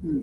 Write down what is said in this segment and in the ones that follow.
No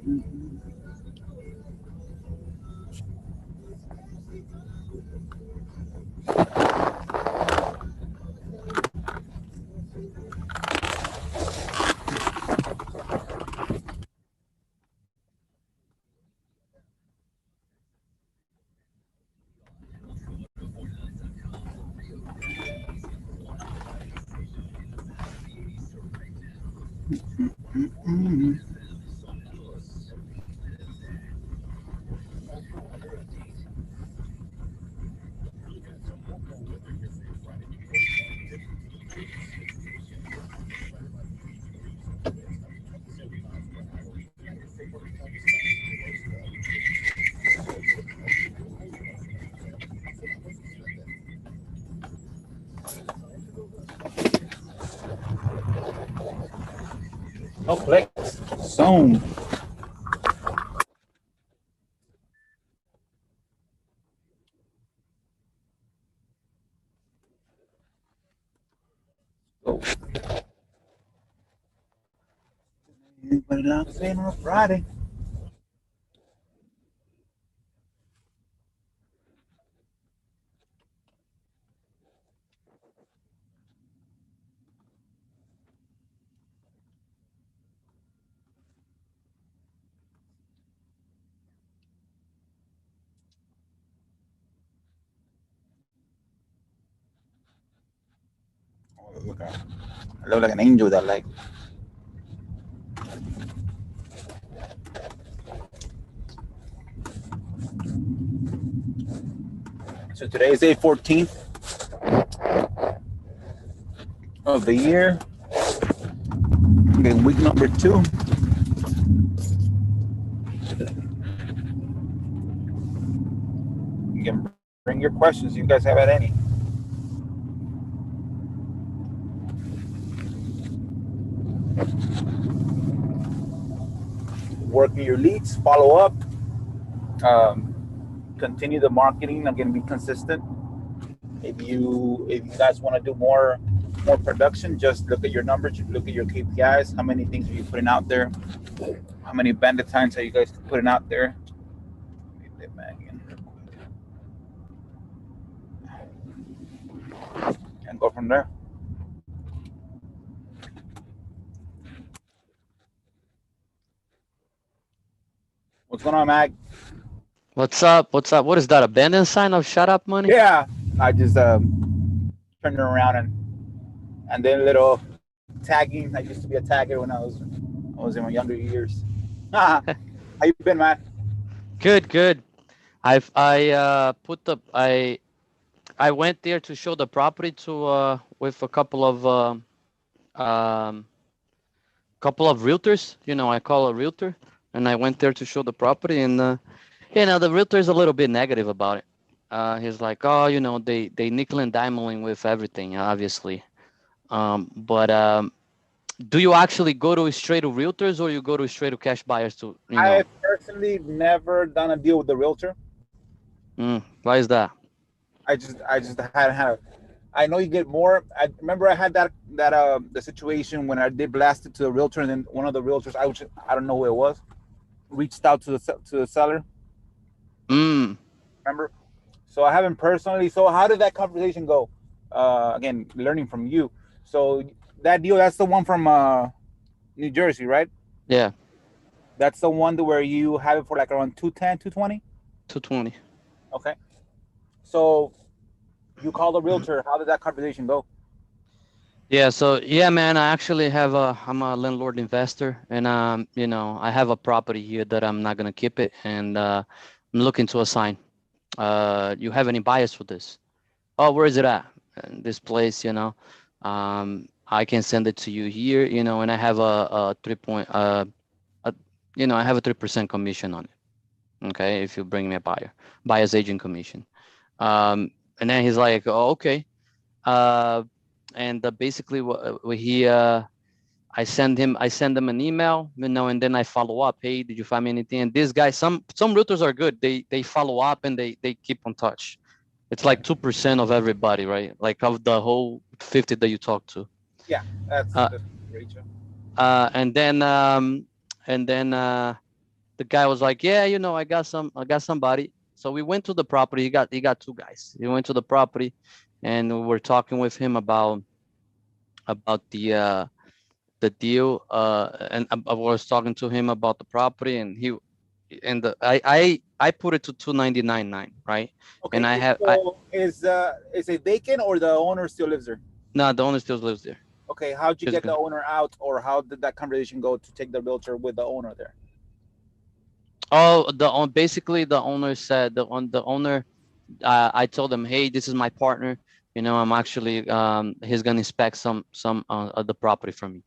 flex zone. Oh. Anybody not saying on a Friday? Look at, I look like an angel that like. So today is Day 14th of the year. Okay, week number 2. You can bring your questions. You guys have had any? Working your leads, follow up, continue the marketing. Again, be consistent. If you guys want to do more production, just look at your numbers, look at your KPIs. How many things are you putting out there? How many bandit times are you guys putting out there? And go from there. What's going on, Mag? What's up? What's up? What is that? Abandoned sign of Shut Up Money? Yeah, I just turned it around and then a little tagging. I used to be a tagger when I was in my younger years. How you been, man? Good. I went there to show the property to with a couple of realtors. You know, I call a realtor, and I went there to show the property, and the realtor is a little bit negative about it. He's like, oh, they nickel and dimeling with everything, obviously. But do you actually go to straight to realtors, or you go to straight to cash buyers to, I personally never done a deal with the realtor. Why is that? I just hadn't had. I know you get more. I remember I had that the situation when I did blast it to the realtor, and then one of the realtors, I don't know who it was, reached out to the seller. Remember? So I haven't personally. So how did that conversation go? Again, learning from you. So that deal, that's the one from New Jersey, right? Yeah. That's the one where you have it for like around 210, 220? 220. Okay. So you call the realtor. How did that conversation go? Yeah. So yeah, man, I actually I'm a landlord investor, and I have a property here that I'm not gonna keep it, and I'm looking to assign. You have any buyers for this? Oh, where is it at? And this place, I can send it to you here, and I have a 3% commission on it. Okay, if you bring me a buyer's agent commission. And then he's like, oh, okay. And basically I send him an email, and then I follow up. Hey, did you find me anything? And this guy, some realtors are good. They follow up and they keep in touch. It's like 2% of everybody, right? Like of the whole 50 that you talk to. Yeah, that's great. And then the guy was like, yeah, I got somebody. So we went to the property. He got two guys. He went to the property, and we were talking with him about the deal. And I was talking to him about the property, and I put it to 299.9, right? And Okay. I have I So is it vacant or the owner still lives there? no, the owner still lives there. Okay. How'd you Just get the gonna, owner out, or how did that conversation go to take the realtor with the owner there? oh, basically the owner said the owner. I told him, hey, this is my partner. I'm actually he's gonna inspect some of the property from me.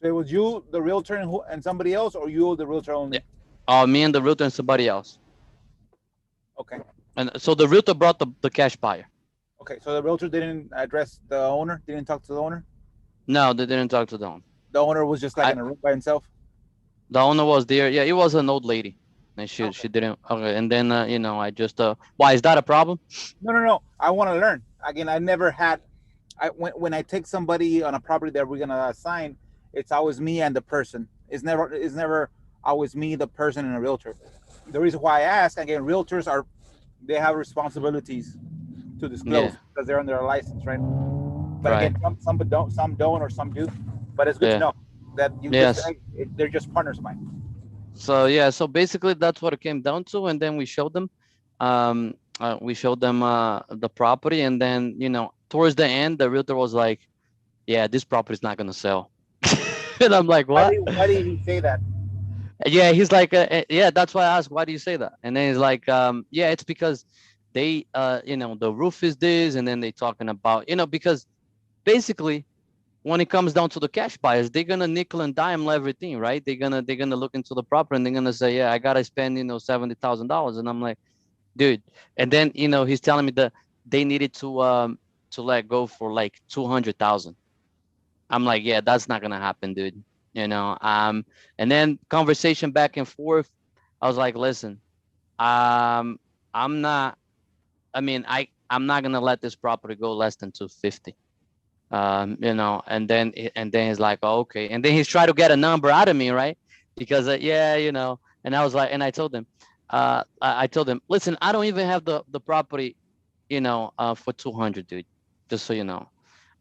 So it was you, the realtor, and somebody else, or you, the realtor Yeah. only? Me and the realtor and somebody else. Okay. And so the realtor brought the cash buyer. Okay. So the realtor didn't address the owner, didn't talk to the owner. No, they didn't talk to the owner. The owner was just like I in a room by himself. The owner was there. Yeah, it was an old lady, and she Okay. she didn't. Okay, and then I just why is that a problem? No, no, no. I want to learn. Again, I never had. When I take somebody on a property that we're gonna assign, it's always me and the person. It's never always me, the person, and a realtor. The reason why I ask, again, realtors they have responsibilities to Yeah, disclose because they're under a license, right? But right. again, some don't, or some do. But it's good to Yeah. know that you just Yes. they're just partners of mine. So yeah, so basically that's what it came down to, and then we showed them, the property, and then towards the end, the realtor was like, "Yeah, this property is not gonna sell," and I'm like, Why "What?" did why did he say that? Yeah, he's like, "Yeah, that's why I asked, why do you say that?" And then he's like, "Yeah, it's because they, the roof is this," and then they talking about, because basically when it comes down to the cash buyers, they're gonna nickel and dime everything, right? They're gonna look into the property and they're gonna say, yeah, I gotta spend $70,000, and I'm like, dude. And then he's telling me that they needed to let go for like 200,000. I'm like, yeah, that's not gonna happen, dude. And then conversation back and forth. I was like, listen, um, I'm not. I mean, I'm not gonna let this property go less than 250. And then he's like, oh, okay, and then he's trying to get a number out of me, right? Because yeah, and I was like, and I told him, I told him, listen, I don't even have the property, for 200, dude, just so you know.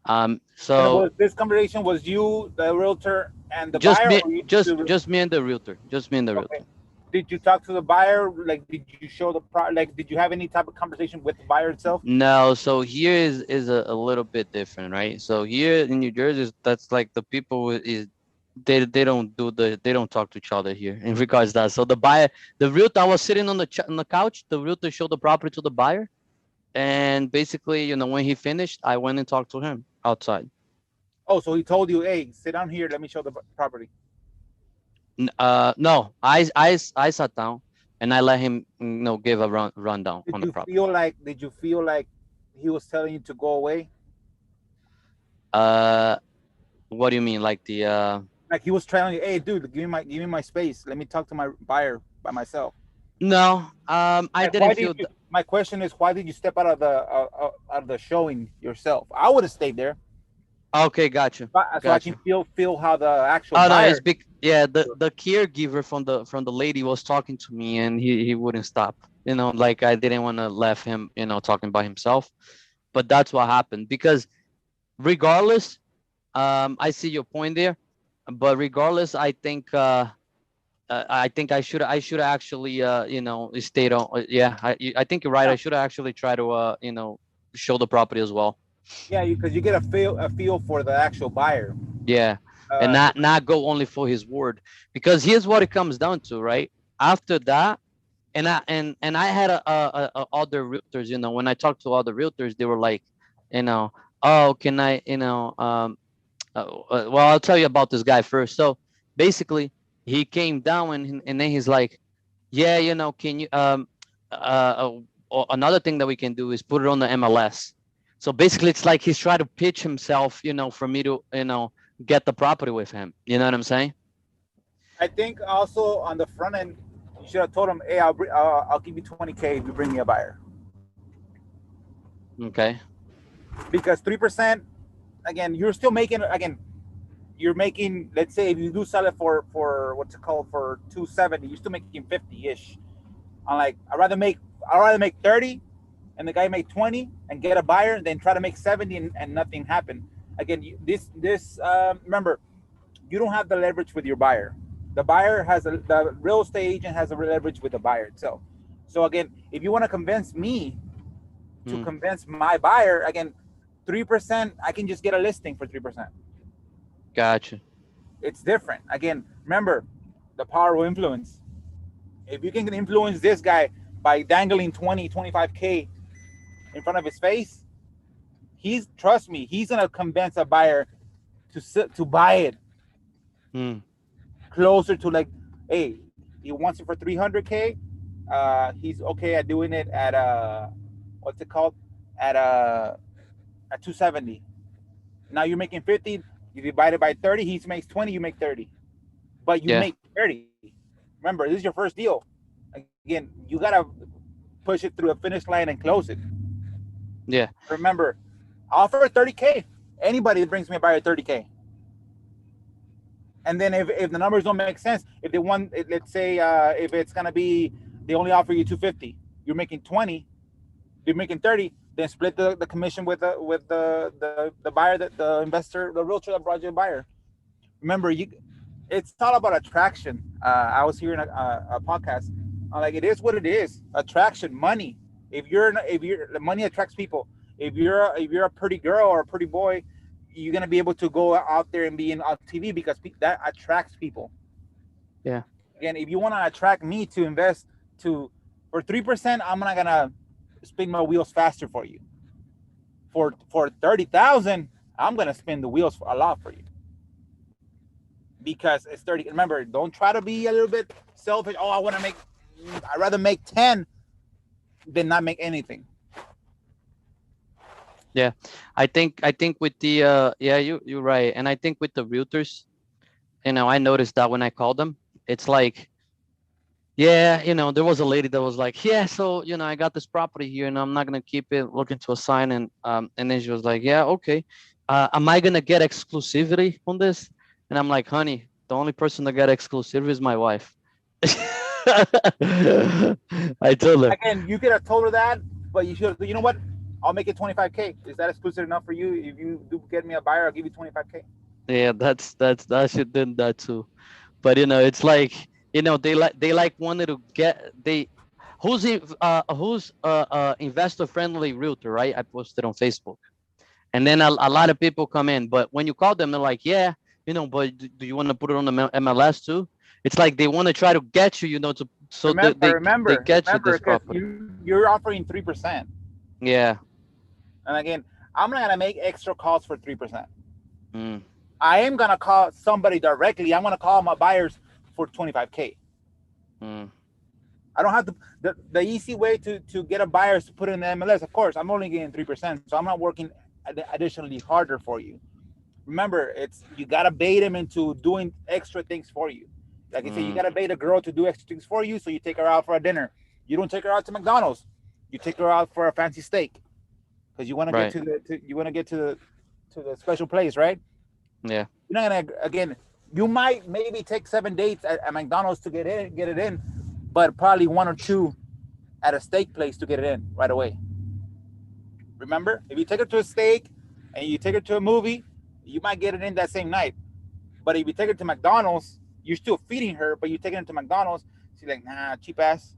And So was this conversation was you, the realtor, and the just buyer, me, or you just two? just me and the realtor, just me and the Okay. realtor. Did you talk to the buyer? Like, did you show like, did you have any type of conversation with the buyer itself? No, so here is a little bit different, right? So here in New Jersey, that's like the people is they don't talk to each other here in regards to that. So the realtor, I was sitting on the couch. The realtor showed the property to the buyer, and basically, when he finished, I went and talked to him outside. Oh, so he told you, hey, sit down here. Let me show the property. No, I sat down and I let him, give a rundown Did on the you property. feel like? Did you feel like he was telling you to go away? Uh, what do you mean, like Like he was telling you, hey, dude, give me my space. Let me talk to my buyer by myself. No, I Like, didn't why did feel. you? My question is, why did you step out of the showing yourself? I would have stayed there, Okay, gotcha, so I can gotcha. feel how the actual Oh no, it's buyer. big. Yeah, the caregiver from the lady was talking to me, and he wouldn't stop. Like I didn't want to leave him, talking by himself. But that's what happened, because regardless, I see your point there, but regardless, I think I should actually stayed on. Yeah, I think you're right. Yeah, I should actually try to show the property as well. yeah, because you get a feel for the actual buyer. Yeah, and Uh, not go only for his word, because here's what it comes down to, right? After that, and I had other realtors. When I talked to other realtors, they were like, you know, oh, can I, well, I'll tell you about this guy first. So basically, he came down and then he's like, yeah, can you another thing that we can do is put it on the MLS. So basically, it's like he's trying to pitch himself, for me to, get the property with him. You know what I'm saying? I think also on the front end, you should have told him, hey, I'll give you 20K if you bring me a buyer, Okay. because 3%. Again, you're still making again. you're making, let's say if you do sell it for what's it called, for 270, you're still making 50-ish. I'm like, I'd rather make 30 and the guy make 20 and get a buyer than try to make 70 and nothing happen. Again, remember, you don't have the leverage with your buyer. The real estate agent has a leverage with the buyer itself. So again, if you want to convince me to Mm, convince my buyer, again, 3%, I can just get a listing for 3%. gotcha. It's different. Again, remember the power of influence. If you can influence this guy by dangling 20, 25K in front of his face, trust me, he's gonna convince a buyer to buy it Mm, closer to, like, hey, he wants it for 300K. He's okay at doing it at what's it called, at 270. Now you're making 50. You divide it by 30. He makes 20. You make 30. But you yeah, make 30. Remember, this is your first deal. Again, you gotta push it through a finish line and close it. yeah, Remember, offer 30K. Anybody that brings me a buyer 30K. And then if the numbers don't make sense, if they want, let's say if it's gonna be, they only offer you 250, you're making 20, you're making 30, then split the commission with the buyer, that the investor, the realtor that brought you a buyer. Remember, it's all about attraction. I was hearing a podcast. Like, it is what it is. Attraction, money. If you're the money attracts people. If you're a pretty girl or a pretty boy, you're gonna be able to go out there and be on TV because that attracts people. yeah, Again, if you want to attract me to invest to for 3%, I'm not gonna spin my wheels faster for you. For 30,000, I'm gonna spin the wheels a lot for you because it's 30. Remember, don't try to be a little bit selfish. Oh, I'd rather make 10 than not make anything. yeah. I think with the yeah, you're right. And I think with the realtors, I noticed that when I call them, it's like, yeah, there was a lady that was like, yeah, so I got this property here and I'm not gonna keep it, looking to assign. And then she was like, yeah, okay. Am I gonna get exclusivity on this? And I'm like, honey, the only person that got exclusivity is my wife. I told her. Again, you could have told her that, but you should. You know what? I'll make it 25K. Is that exclusive enough for you? If you do get me a buyer, I'll give you 25K. Yeah, that should do that too. But it's like, they like wanted to get they who's investor friendly realtor, right? I posted on Facebook. And then a lot of people come in, but when you call them, they're like, yeah, but do you want to put it on the MLS too? It's like they want to try to get you, to so that Remember, they remember, get you remember, this because property. you're offering 3%, Yeah. and again, I'm not gonna make extra calls for 3%. Mm, I am gonna call somebody directly. I'm gonna call my buyers for 25K. mm, I don't have to. The easy way to get a buyer is to put in the MLS. Of course, I'm only getting 3%, so I'm not working additionally harder for you. Remember, you gotta bait them into doing extra things for you. Like I say, you mm. gotta bait a girl to do extra things for you, so you take her out for a dinner. You don't take her out to McDonald's. You take her out for a fancy steak because you want to get Right. to the special place, right? Yeah. You're not gonna, again. You might maybe take 7 dates at McDonald's to get it in, but probably one or two at a steak place to get it in right away. Remember, if you take her to a steak and you take her to a movie, you might get it in that same night. But if you take her to McDonald's, you're still feeding her, but you're taking her to McDonald's. She's like, nah, cheap ass.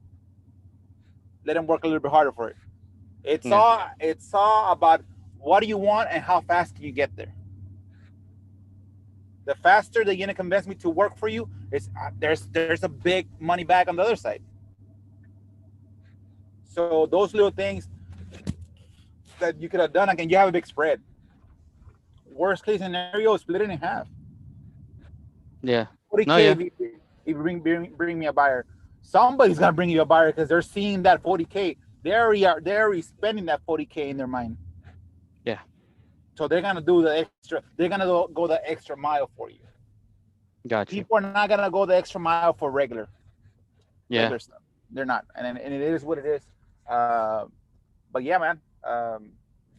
Let him work a little bit harder for it. It's Yeah. all it's all about what do you want and how fast can you get there. The faster that you're gonna convince me to work for you, there's a big money back on the other side. So those little things that you could have done, again, you have a big spread. Worst case scenario, split it in half. Yeah. No, 40K yeah. if you bring me a buyer. Somebody's gonna bring you a buyer because they're seeing that 40K. They're already spending that 40K in their mind. Yeah. So they're gonna do the extra. They're gonna go the extra mile for you. Gotcha. People are not gonna go the extra mile for Yeah. regular stuff. They're not, and it is what it is. Uh, but yeah, man,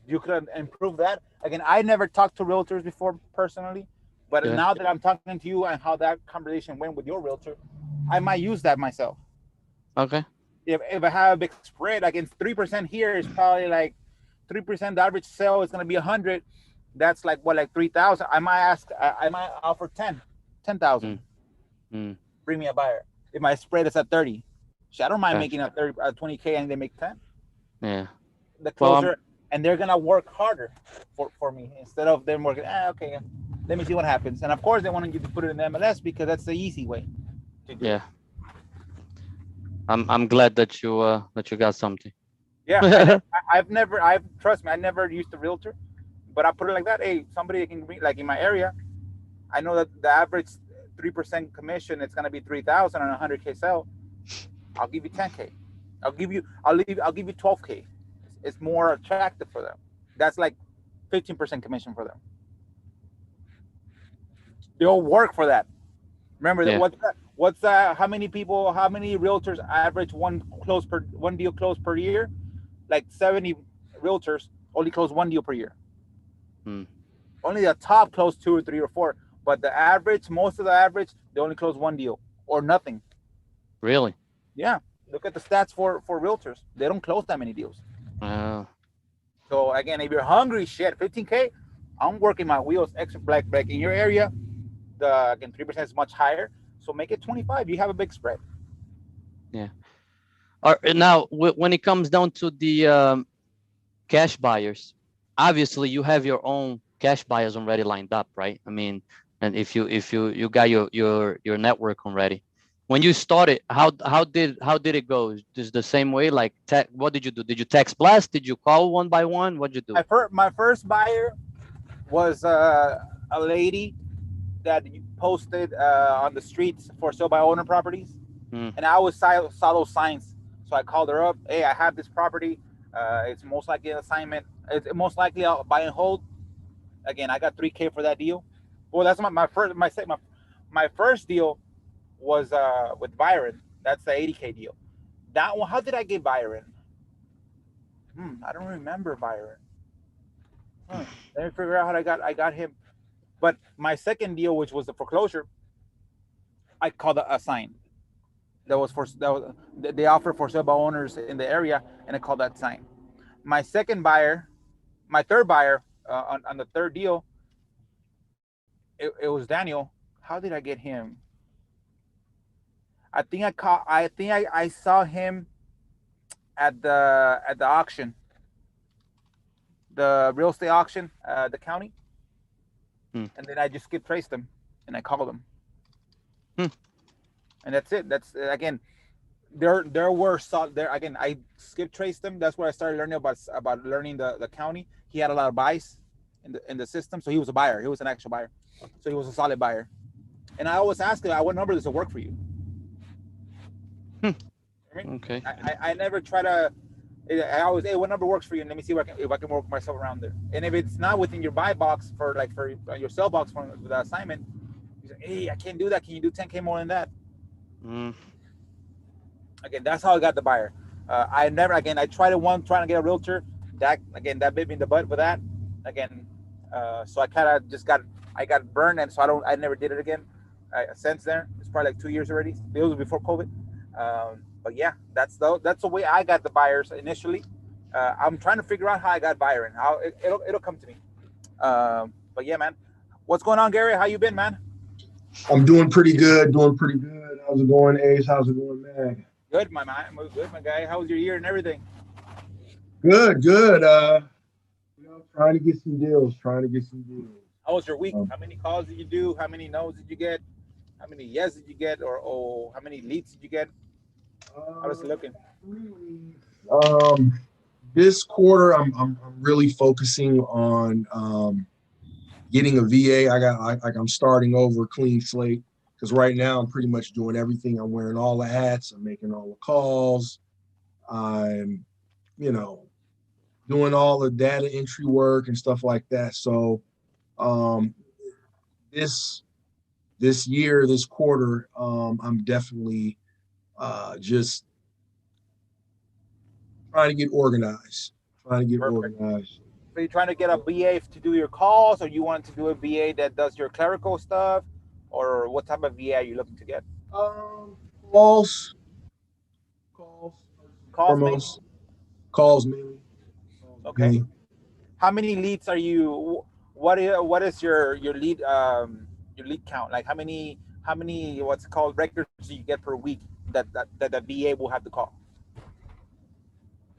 you could improve that. Again, I never talked to realtors before personally. But Yeah. now that I'm talking to you and how that conversation went with your realtor, I might use that myself. Okay. If I have a big spread against 3% here is probably like 3%. The average sale is gonna be 100. That's like what, like 3,000. I might ask. I might offer 10,000. Mm, mm, Bring me a buyer. If my spread is at 30, so I don't mind making gotcha. a 30, 20K and they make 10. Yeah. The Well, closer, and they're gonna work harder for me instead of them working. Okay, let me see what happens. And of course, they want you to put it in the MLS because that's the easy way to do it. yeah. I'm glad that you got something. Yeah, I've never, trust me, I never used a realtor, but I put it like that. Hey, somebody can bring, like in my area, I know that the average 3% commission, it's gonna be 3,000 on a 100K sale. I'll give you 10K. I'll give you 12K. It's more attractive for them. That's like 15% commission for them. They'll work for that. Remember that Yeah. what's that? How many people? How many realtors average one deal close per year? Like 70 realtors only close one deal per year. Mm, Only the top close two or three or four, but the average, most of the average, they only close one deal or nothing. really? Yeah, look at the stats for realtors. They don't close that many deals. Uh, So again, if you're hungry, shit, 15K, I'm working my wheels extra black in your area. The again 3% is much higher, so make it 25. You have a big spread. yeah. Now, when it comes down to the cash buyers, obviously you have your own cash buyers already lined up, right? I mean, and if you got your network already. When you started, how did it go? Just the same way? Like, what did you do? Did you text blast? Did you call one by one? What'd you do? My first buyer was a lady that posted on the streets for sale by owner properties, Mm, and I always saw those signs. So I called her up. Hey, I have this property. It's most likely an assignment. It's most likely I'll buy and hold. Again, I got 3K for that deal. Well, that's my first deal was with Byron. That's the 80K deal. That one, how did I get Byron? I don't remember Byron. Let me figure out how I got him. But my second deal, which was the foreclosure, I called a sign. They offer for sale by owners in the area, and I called that sign. My second buyer, my third buyer on the third deal, it was Daniel. How did I get him? I saw him at the auction, the real estate auction, the county, mm, and then I just skip traced them and I called them, mm, and that's it. That's again, there were there again. I skip traced them. That's where I started learning about learning the county. He had a lot of buys in the system, so he was a buyer. He was an actual buyer, so he was a solid buyer. And I always ask him, "What number does it work for you?" hmm. I mean, Okay. I never try to. I always, hey, what number works for you? And let me see if I can work myself around there. And if it's not within your buy box for your sell box for the assignment, you say, hey, I can't do that. Can you do 10K more than that? Mm, Again, that's how I got the buyer. I never again. I tried it one trying to get a realtor. That bit me in the butt with that. Again, so I kind of just got burned, and so I never did it again. Since then, it's probably like 2 years already. It was before COVID. But yeah, that's the way I got the buyers initially. I'm trying to figure out how I got Byron. How it'll come to me. But yeah, man, what's going on, Gary? How you been, man? I'm doing pretty good. Doing pretty good. How's it going, Ace? How's it going, man? Good, my man. Good, my guy. How was your year and everything? Good, good. Trying to get some deals. Trying to get some deals. How was your week? Um, How many calls did you do? How many no's did you get? How many yes did you get? Or how many leads did you get? How was it looking? um, this quarter, I'm really focusing on getting a VA. I'm starting over, clean slate. Because right now I'm pretty much doing everything. I'm wearing all the hats. I'm making all the calls. I'm, you know, doing all the data entry work and stuff like that. So um, this year, this quarter, I'm definitely just trying to get organized. Trying to get Perfect. organized. So you're trying to get a VA to do your calls, or you want to do a VA that does your clerical stuff, or what type of VA are you looking to get? Calls, Calls mainly. foremost, calls mainly. Okay. How many leads are you? What is your lead count? Like how many what's it called records do you get per week that the VA will have to call?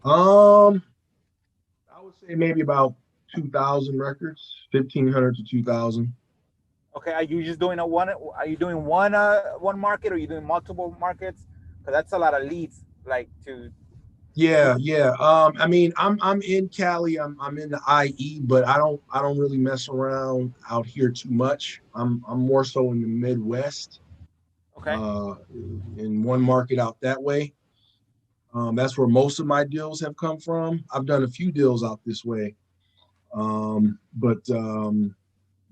I would say maybe about 2,000 records, 1,500 to 2,000. Okay, are you just doing one? Are you doing one market, or are you doing multiple markets? Because that's a lot of leads. Like to. Yeah. I mean, I'm in Cali. I'm in the IE, but I don't really mess around out here too much. I'm more so in the Midwest. Okay. In one market out that way. That's where most of my deals have come from. I've done a few deals out this way, but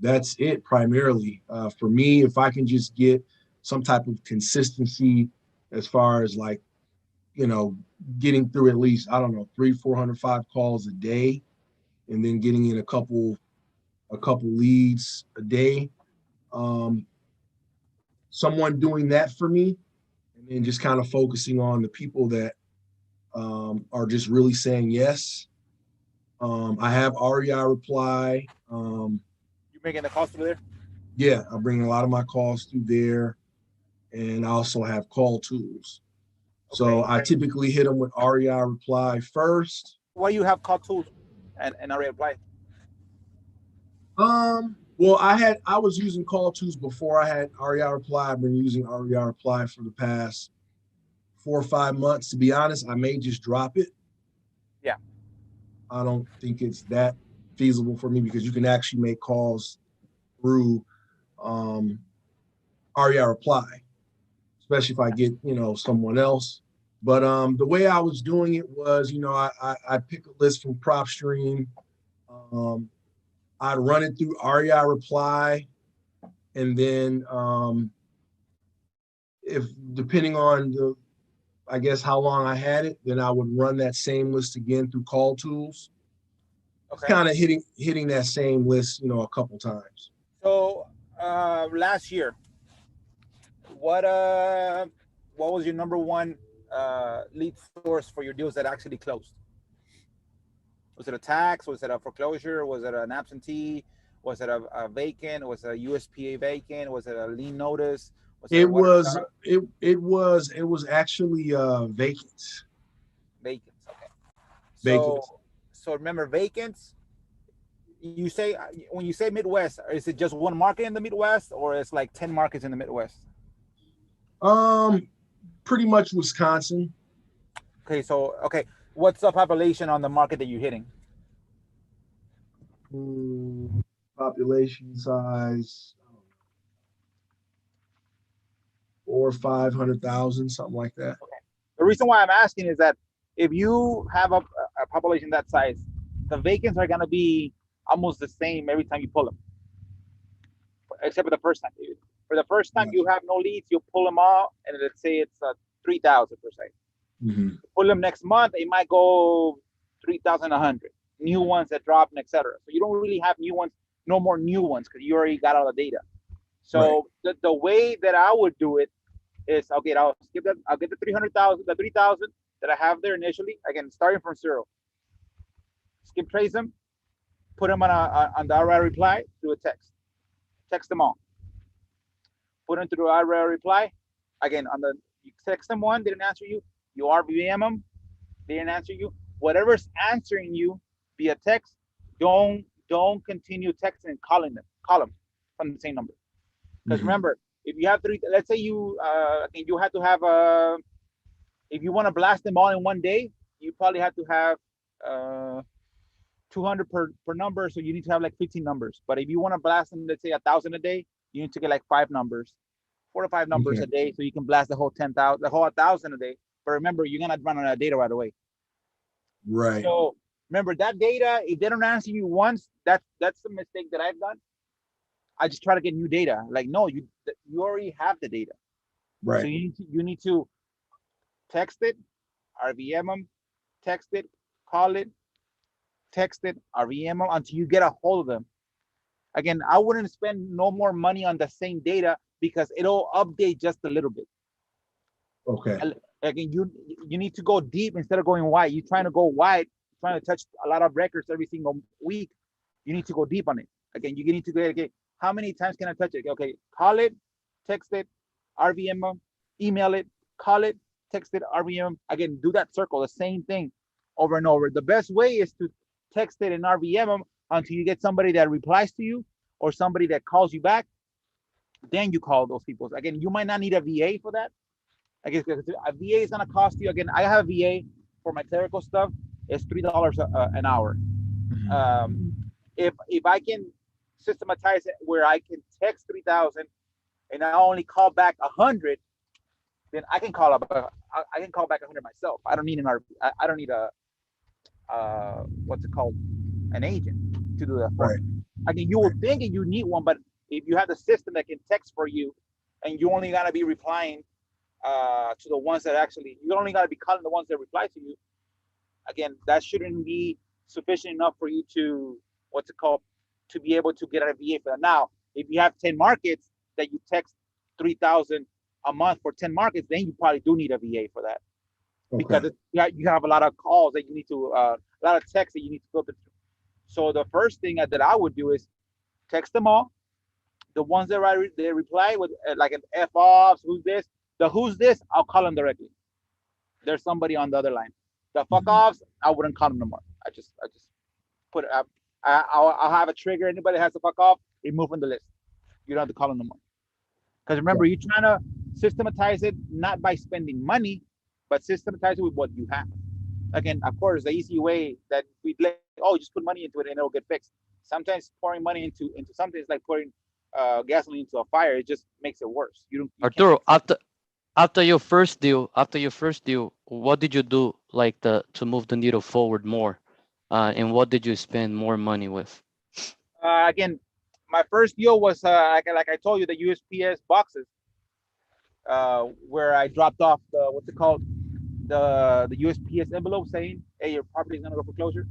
that's it primarily. For me, if I can just get some type of consistency as far as like, getting through at least, I don't know, 300-405 calls a day, and then getting in a couple leads a day. Someone doing that for me, and then just kind of focusing on the people that are just really saying yes. I have REI reply. You making the calls through there? Yeah, I bring a lot of my calls through there, and I also have call tools. So I typically hit them with REI reply first. Why you have call tools and REI reply? Well, I was using call tools before I had REI reply. I've been using REI reply for the past 4 or 5 months. To be honest, I may just drop it. Yeah. I don't think it's that feasible for me because you can actually make calls through REI reply, especially if I get, someone else. But the way I was doing it was, I pick a list from PropStream. I'd run it through REI reply, and then if depending on I guess how long I had it, then I would run that same list again through call tools. Okay. Kind of hitting that same list, a couple times. So last year, what was your number one lead source for your deals that actually closed? Was it a tax? Was it a foreclosure? Was it an absentee? Was it a vacant? Was it a USPA vacant? Was it a lien notice? It was actually vacants. Vacants, okay. Vacants. So remember, vacants. You say when you say Midwest, is it just one market in the Midwest, or it's like 10 markets in the Midwest? Pretty much Wisconsin. Okay. What's the population on the market that you're hitting? Population size 400,000 or 500,000, something like that. Okay. The reason why I'm asking is that if you have a population that size, the vacants are going to be almost the same every time you pull them, except for the first time. For the first time, you have no leads, you pull them all, and let's say it's 3,000 per se. Mm-hmm. Pull them next month, it might go 3,100. New ones that drop, and etc. So you don't really have new ones, no more new ones, because you already got all the data. So the way that I would do it is, okay, I'll skip that. I'll get the 300,000, the 3,000 that I have there initially. Again, starting from zero. Skip trace them, put them on the REI reply through a text. Text them all. Put them through the REI reply. Again, you text them one, didn't answer you. You RVM them, they didn't answer you. Whatever's answering you via text, don't continue texting and calling them. Call them from the same number. Because remember, if you have let's say you have to have if you want to blast them all in one day, you probably have to have 200 per number. So you need to have like 15 numbers. But if you want to blast them, let's say 1,000 a day, you need to get like 5 numbers, 4 to 5 numbers a day, so you can blast the whole 10,000, the whole 1,000 a day. But remember, you're gonna run out of data right away. Right. So remember that data. If they don't answer you once, that's the mistake that I've done. I just try to get new data. Like, no, you already have the data. Right. So you need to text it, RVM them, text it, call it, text it, RVM them until you get a hold of them. Again, I wouldn't spend no more money on the same data because it'll update just a little bit. Okay. Again, you need to go deep instead of going wide. You're trying to go wide, trying to touch a lot of records every single week. You need to go deep on it. Again, you need to go, okay, how many times can I touch it? Okay, call it, text it, RVM them, email it, call it, text it, RVM them. Again, do that circle, the same thing over and over. The best way is to text it and RVM them until you get somebody that replies to you or somebody that calls you back. Then you call those people. Again, you might not need a VA for that. I guess a VA is gonna cost you. Again, I have a VA for my clerical stuff. It's $3 an hour. If I can systematize it where I can text 3,000 and I only call back 100, then I can call back 100 myself. I don't need I don't need a what's it called, an agent to do that for me. Again, you will think you need one, but if you have the system that can text for you, and you only gotta be replying to the ones that actually, you only gotta be calling the ones that reply to you. Again, that shouldn't be sufficient enough for you to to be able to get a VA for that. Now, if you have 10 markets that you text 3,000 a month for 10 markets, then you probably do need a VA for that. Okay. Because you have a lot of calls that you need to, a lot of texts that you need to filter through. So the first thing that I would do is text them all. The ones that they reply with like an F-offs, who's this, I'll call them directly. There's somebody on the other line. The fuck-offs, I wouldn't call them no more. I just put it up. I'll have a trigger. Anybody that has a fuck off, remove from the list. You don't have to call them no more. Because remember, you're trying to systematize it not by spending money, but systematize it with what you have. Again, of course, the easy way that we just put money into it and it'll get fixed. Sometimes pouring money into something is like pouring gasoline into a fire. It just makes it worse. Arturo, after your first deal, what did you do like to move the needle forward more? And what did you spend more money with? Again, my first deal was like I told you, the USPS boxes, where I dropped off the USPS envelope saying, "Hey, your property is gonna go foreclosure."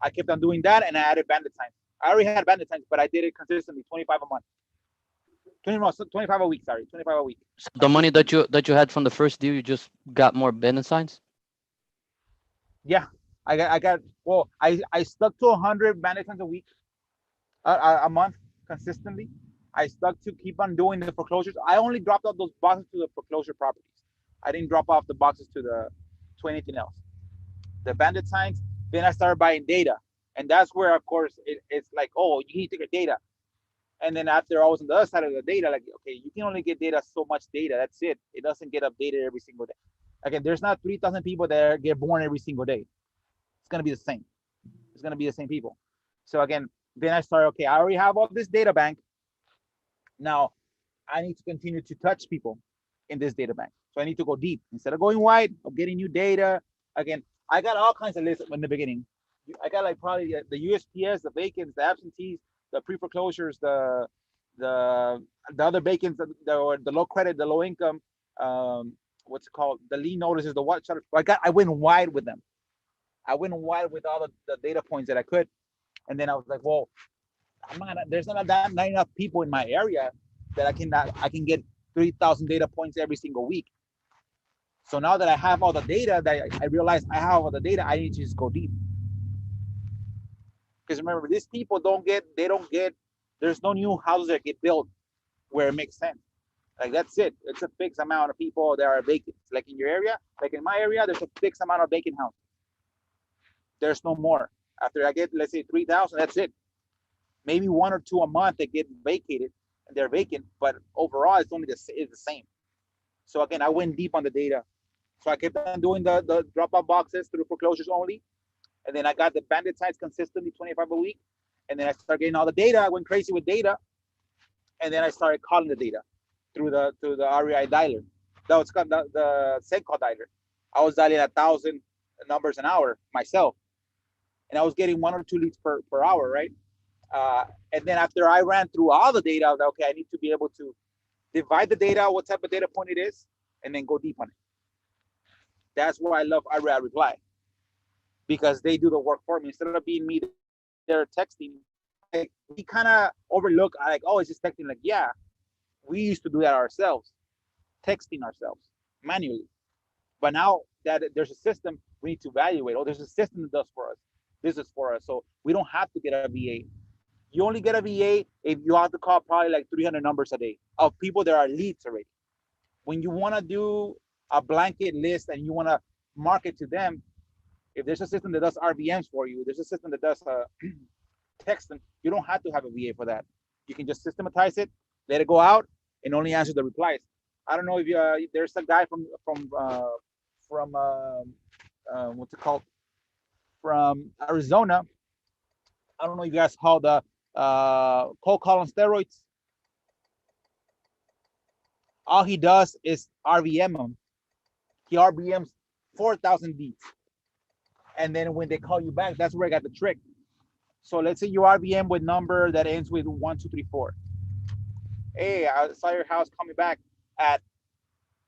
I kept on doing that, and I added bandit signs. I already had bandit signs, but I did it consistently, 25 a month. 25 a week. Sorry, 25 a week. So the money that you had from the first deal, you just got more bandit signs? Yeah, I stuck to 100 bandit signs a week, a month consistently. I stuck to keep on doing the foreclosures. I only dropped off those boxes to the foreclosure properties. I didn't drop off the boxes to anything else. The bandit signs. Then I started buying data, and that's where, of course, it's like, oh, you need to get data. And then after I was on the other side of the data, like, okay, you can only get data, so much data. That's it. It doesn't get updated every single day. Again, there's not 3,000 people that get born every single day. It's gonna be the same. It's gonna be the same people. So again, then I started, okay, I already have all this data bank. Now I need to continue to touch people in this data bank. So I need to go deep. Instead of going wide, of getting new data. Again, I got all kinds of lists in the beginning. I got like probably the USPS, the vacants, the absentees, the pre-foreclosures, the other vacants, the low credit, the low income, what's it called, the lien notices, the what. I went wide with them. I went wide with all the data points that I could, and then I was like, well, there's not enough people in my area that I can get 3,000 data points every single week. So now that I have all the data, that I realize I have all the data, I need to just go deep. Because remember, these people there's no new houses that get built where it makes sense. Like, that's it. It's a fixed amount of people that are vacant. Like in your area, like in my area, there's a fixed amount of vacant houses. There's no more. After I get, let's say, 3,000, that's it. Maybe 1 or 2 a month that get vacated and they're vacant, but overall it's the same. So again, I went deep on the data. So I kept on doing the drop-off boxes through foreclosures only. And then I got the bandit sites consistently, 25 a week. And then I started getting all the data. I went crazy with data. And then I started calling the data through the REI dialer. That was called the SendCall dialer. I was dialing 1,000 numbers an hour myself. And I was getting 1 or 2 leads per hour, right? And then after I ran through all the data, I was like, okay, I need to be able to divide the data, what type of data point it is, and then go deep on it. That's why I love REI Reply. because they do the work for me instead of being me there texting. Like, we kind of overlook, like, oh, it's just texting. Like, yeah, we used to do that ourselves, texting ourselves manually. But now that there's a system, we need to evaluate. Oh, there's a system that does for us. This is for us. So we don't have to get a VA. You only get a VA if you have to call probably like 300 numbers a day of people that are leads already. When you want to do a blanket list and you want to market to them, if there's a system that does RVMs for you, there's a system that does texting, you don't have to have a VA for that. You can just systematize it, let it go out, and only answer the replies. I don't know if there's a guy from what's it called, from Arizona. I don't know if you guys call the cold call on steroids. All he does is RVM them. He RVMs 4,000 leads, and then when they call you back, that's where I got the trick. So let's say you RVM with number that ends with 1234. Hey, I saw your house, call me back at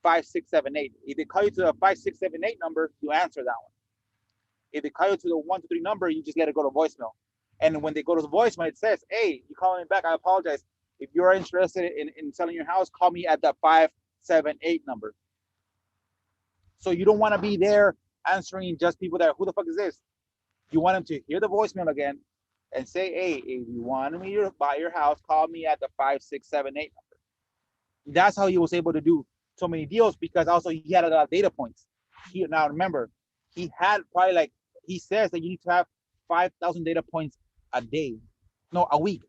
5678. If they call you to the 5678 number, you answer that one. If they call you to the 123 number, you just got to go to voicemail. And when they go to the voicemail, it says, hey, you calling me back, I apologize. If you're interested in selling your house, call me at the 578 number. So you don't want to be there answering just people that, who the fuck is this? You want them to hear the voicemail again and say, hey, if you want me to buy your house, call me at the 5678 number. That's how he was able to do so many deals, because also he had a lot of data points. Now remember, he had probably, like, he says that you need to have 5,000 data points a week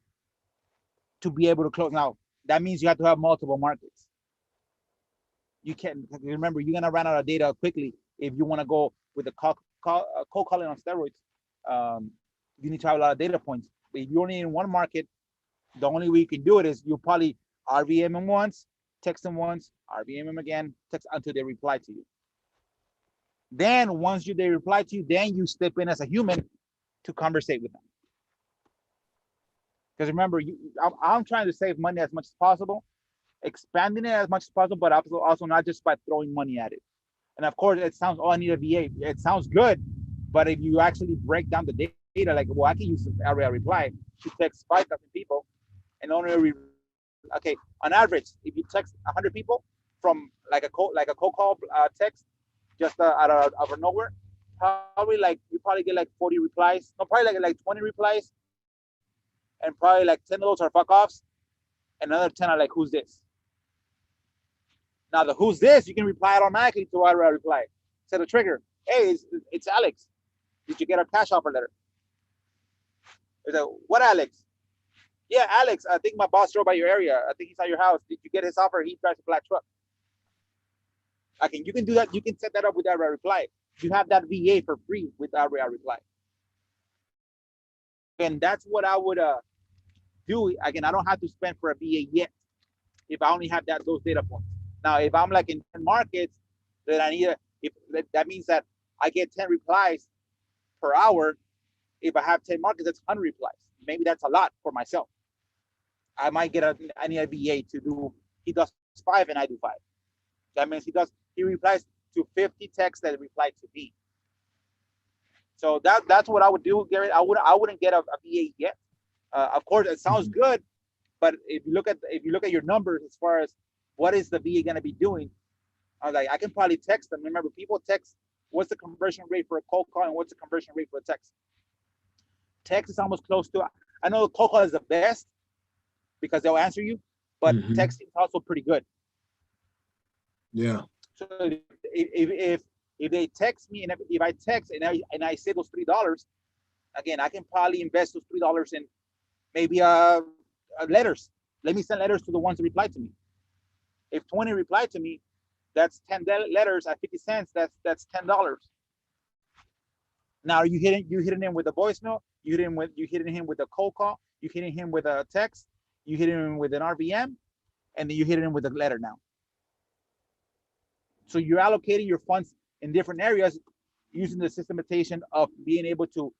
to be able to close. Now that means you have to have multiple markets. You can't, remember, you're gonna run out of data quickly if you want to go with the cold calling on steroids. You need to have a lot of data points. If you're only in one market, the only way you can do it is you probably RVM them once, text them once, RVM them again, text until they reply to you. Then once they reply to you, then you step in as a human to conversate with them. Because remember, I'm trying to save money as much as possible, expanding it as much as possible, but also not just by throwing money at it. And of course, it sounds, oh, I need a VA. It sounds good, but if you actually break down the data, like, well, I can use area reply to text 5,000 people, and only okay, on average, if you text 100 people from like a cold call text, just out of nowhere, probably like you probably get like 40 replies. No, probably like 20 replies, and probably like 10 of those are fuck offs, and another 10 are like, who's this? Now the who's this, you can reply automatically to our reply. Set a trigger. Hey, it's Alex. Did you get our cash offer letter? It's like, what Alex? Yeah, Alex, I think my boss drove by your area. I think he's at your house. Did you get his offer? He drives a black truck. Okay, you can do that. You can set that up with that reply. You have that VA for free with that reply. And that's what I would do. Again, I don't have to spend for a VA yet if I only have those data points. Now, if I'm like in 10 markets, then I need that means that I get 10 replies per hour. If I have 10 markets, that's 100 replies. Maybe that's a lot for myself. I might get I need a VA to do, he does 5 and I do 5. That means he replies to 50 texts that reply to me. So that's what I would do, Garrett. I wouldn't get a VA yet. Of course, it sounds good, but if you look at your numbers as far as what is the VA going to be doing, I was like, I can probably text them. Remember, people text, what's the conversion rate for a cold call and what's the conversion rate for a text? Text is almost close to, I know cold call is the best because they'll answer you, but texting is also pretty good. Yeah. So if they text me, and if I text and I say those $3, again, I can probably invest those $3 in maybe letters. Let me send letters to the ones that reply to me. If 20 reply to me, that's 10 letters at 50 cents. That's $10. Now you hitting him with a voicemail. You hitting him with a cold call. You hitting him with a text. You hitting him with an RVM, and then you hitting him with a letter now. So you're allocating your funds in different areas using the systematization of being able to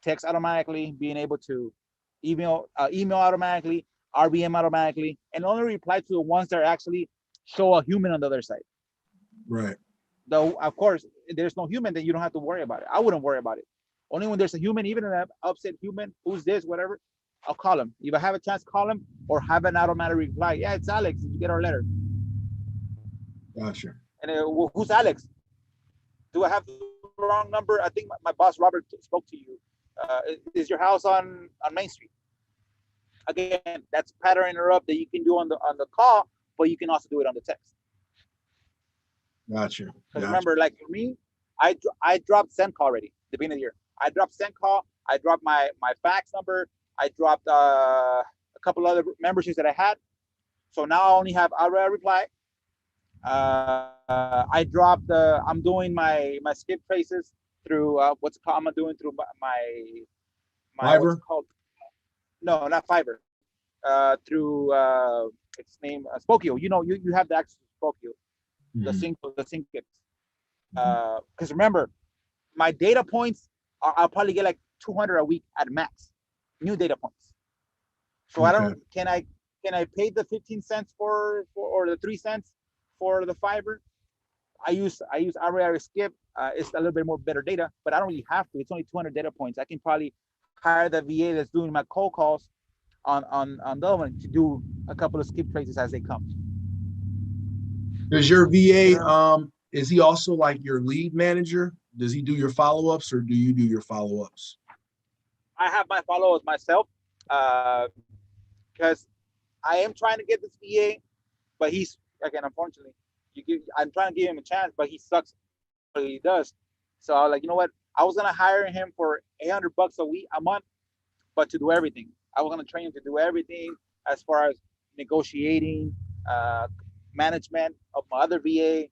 text automatically, being able to email automatically, RVM automatically, and only reply to the ones that actually show a human on the other side. Right. Though, of course, if there's no human, then you don't have to worry about it. I wouldn't worry about it. Only when there's a human, even an upset human, who's this, whatever, I'll call him. If I have a chance, call him or have an automatic reply. Yeah, it's Alex. Did you get our letter? Gotcha. And well, who's Alex? Do I have the wrong number? I think my boss Robert spoke to you. Is your house on Main Street? Again, that's pattern interrupt that you can do on the call, but you can also do it on the text. Gotcha. Because remember, like for me, I dropped send call already at the beginning of the year. I dropped send call. I dropped my fax number. I dropped a couple other memberships that I had. So now I only have auto reply. I dropped. I'm doing my skip traces through what's it called. I'm doing through my Fiverr? what's it called? No, not Fiverr. Through its name Spokio. You know, you have the access to Spokio. The sync kits. Because remember, my data points I'll probably get like 200 a week at max, new data points. So I don't. Can I pay the 15 cents for or the 3 cents for the Fiverr? I use RAR skip. It's a little bit more better data, but I don't really have to. It's only 200 data points. I can probably hire the VA that's doing my cold calls on the other one to do a couple of skip traces as they come. Does your VA is he also like your lead manager? Does he do your follow-ups or do you do your follow-ups? I have my follow-ups myself because I am trying to get this VA, but he's, again, unfortunately, I'm trying to give him a chance, but he sucks what he does. So I was like, you know what? I was gonna hire him for $800 a month, but to do everything. I was gonna train him to do everything as far as negotiating, management of my other VA.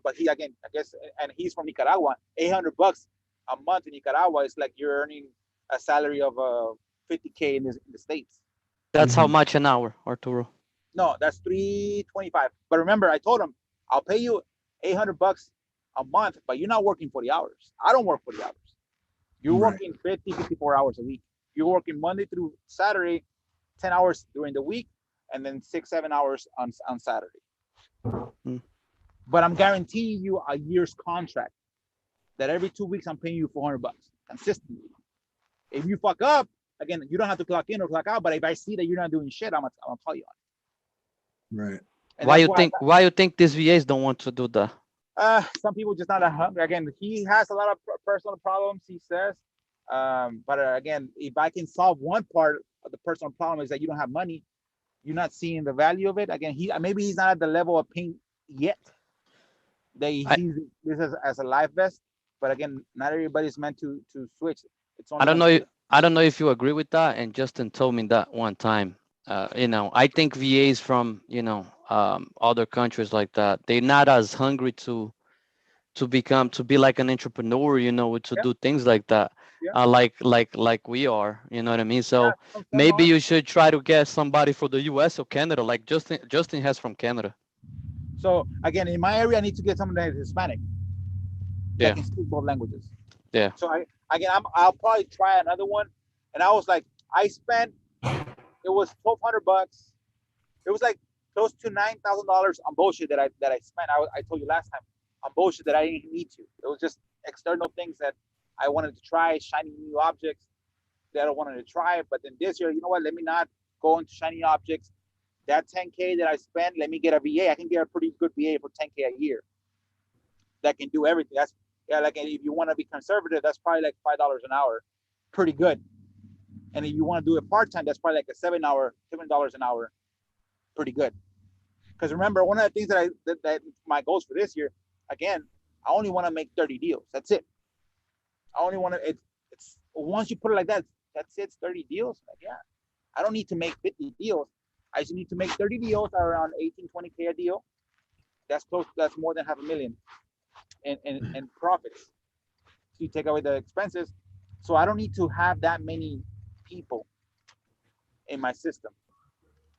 But he, again, I guess, and he's from Nicaragua. $800 a month in Nicaragua is like you're earning a salary of $50K in the States. That's how much an hour, Arturo? No, that's $325. But remember, I told him I'll pay you $800 a month, but you're not working 40 hours. I don't work 40 hours. You're working 50, 54 hours a week. You're working Monday through Saturday, 10 hours during the week, and then 6-7 hours on Saturday. But I'm guaranteeing you a year's contract that every 2 weeks I'm paying you $400 consistently. If you fuck up, again, you don't have to clock in or clock out, but if I see that you're not doing shit, I'm gonna tell you on it. Right. And why you think these VAs don't want to do that? Some people just not hungry. Again, he has a lot of personal problems, he says. But again, if I can solve one part of the personal problem is that you don't have money, you're not seeing the value of it. Again, maybe he's not at the level of paying yet. That he sees this as a life vest. But again, not everybody's meant to switch. It's only I don't know if you agree with that. And Justin told me that one time. I think VAs from other countries like that, they're not as hungry to be like an entrepreneur, to do things like that. Like we are, you know what I mean? So maybe you should try to get somebody for the US or Canada, like Justin has from Canada. So again, in my area, I need to get someone that is Hispanic. That can speak both languages. Yeah. So I'll probably try another one. And I was like, it was $1,200. It was like close to $9,000 on bullshit that I spent. I told you last time on bullshit that I didn't need to. It was just external things that I wanted to try, shiny new objects that I wanted to try. But then this year, you know what? Let me not go into shiny objects. That $10K that I spent, let me get a VA. I can get a pretty good VA for $10K a year that can do everything. That's like if you want to be conservative, that's probably like $5 an hour, pretty good. And if you want to do it part time, that's probably like a $7 an hour, pretty good. Because remember, one of the things that my goals for this year, again, I only want to make 30 deals. That's it. I only want to. It's once you put it like that, that's it. It's 30 deals. Like, yeah, I don't need to make 50 deals. I just need to make 30 deals around 18, 20K a deal. That's close. That's more than $500,000 in profits. So you take away the expenses. So I don't need to have that many people in my system.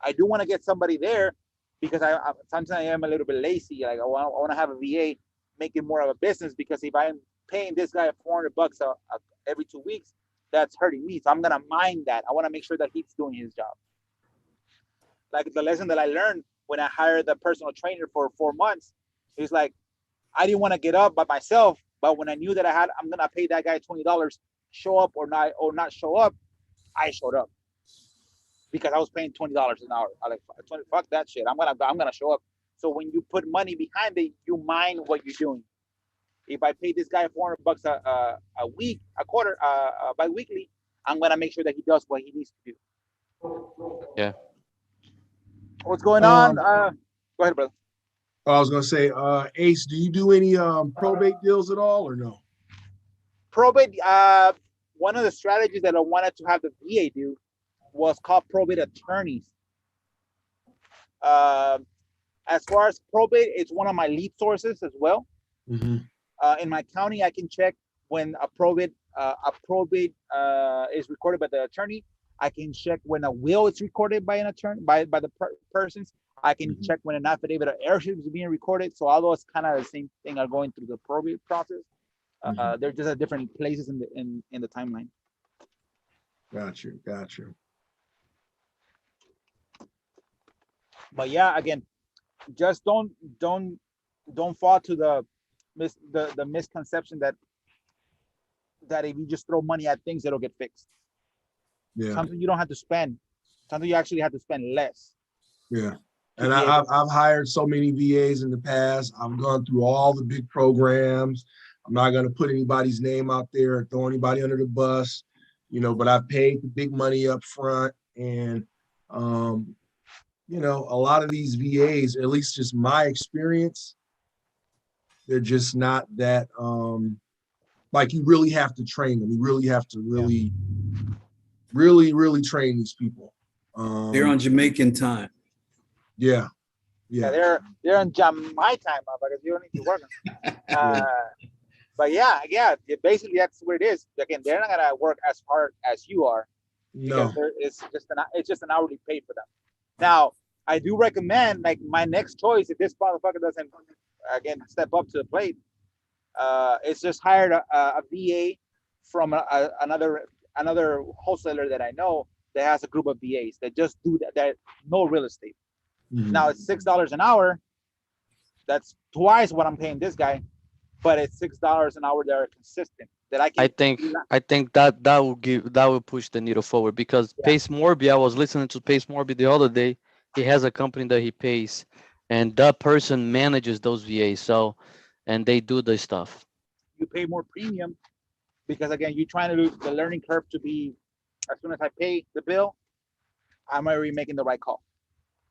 I do want to get somebody there because I sometimes I am a little bit lazy. Like I want to have a VA make it more of a business, because if I'm paying this guy $400 every 2 weeks, that's hurting me. So I'm gonna mind that. I want to make sure that he's doing his job. Like the lesson that I learned when I hired the personal trainer for 4 months, is like I didn't want to get up by myself, but when I knew that I'm gonna pay that guy $20 show up or not show up, I showed up because I was paying $20 an hour. I like fuck that shit. I'm gonna show up. So when you put money behind it, you mind what you're doing. If I pay this guy $400 a week, a quarter, bi-weekly, I'm gonna make sure that he does what he needs to do. Yeah. What's going on? Go ahead, brother. I was gonna say, Ace, do you do any probate deals at all or no? Probate. One of the strategies that I wanted to have the VA do was called probate attorneys. As far as probate, it's one of my lead sources as well. Mm-hmm. In my county, I can check when a probate is recorded by the attorney. I can check when a will is recorded by an attorney by the persons. I can check when an affidavit of heirship is being recorded. So all those kind of the same thing are going through the probate process. They're just at different places in the timeline. Got you. But yeah, again, just don't fall to the misconception that if you just throw money at things, it'll get fixed. Yeah. Something you don't have to spend. Something you actually have to spend less. Yeah. And I've hired so many VAs in the past. I've gone through all the big programs. I'm not going to put anybody's name out there or throw anybody under the bus, but I've paid the big money up front. And, a lot of these VAs, at least just my experience, they're just not that, like you really have to train them. You really have to really train these people. They're on Jamaican time. Yeah. They're on my time, because you don't need to work. But yeah, basically that's what it is. Again, they're not gonna work as hard as you are. No, it's just an hourly pay for them. Now, I do recommend, like, my next choice, if this motherfucker doesn't again step up to the plate, it's just hired a VA from another wholesaler that I know that has a group of VAs that just do that no real estate. Mm-hmm. Now it's $6 an hour. That's twice what I'm paying this guy, but it's $6 an hour that are consistent. That I think that will push the needle forward, because Pace Morby, I was listening to Pace Morby the other day. He has a company that he pays, and that person manages those VAs. So, and they do the stuff. You pay more premium because, again, you're trying to do the learning curve to be, as soon as I pay the bill, I'm already making the right call.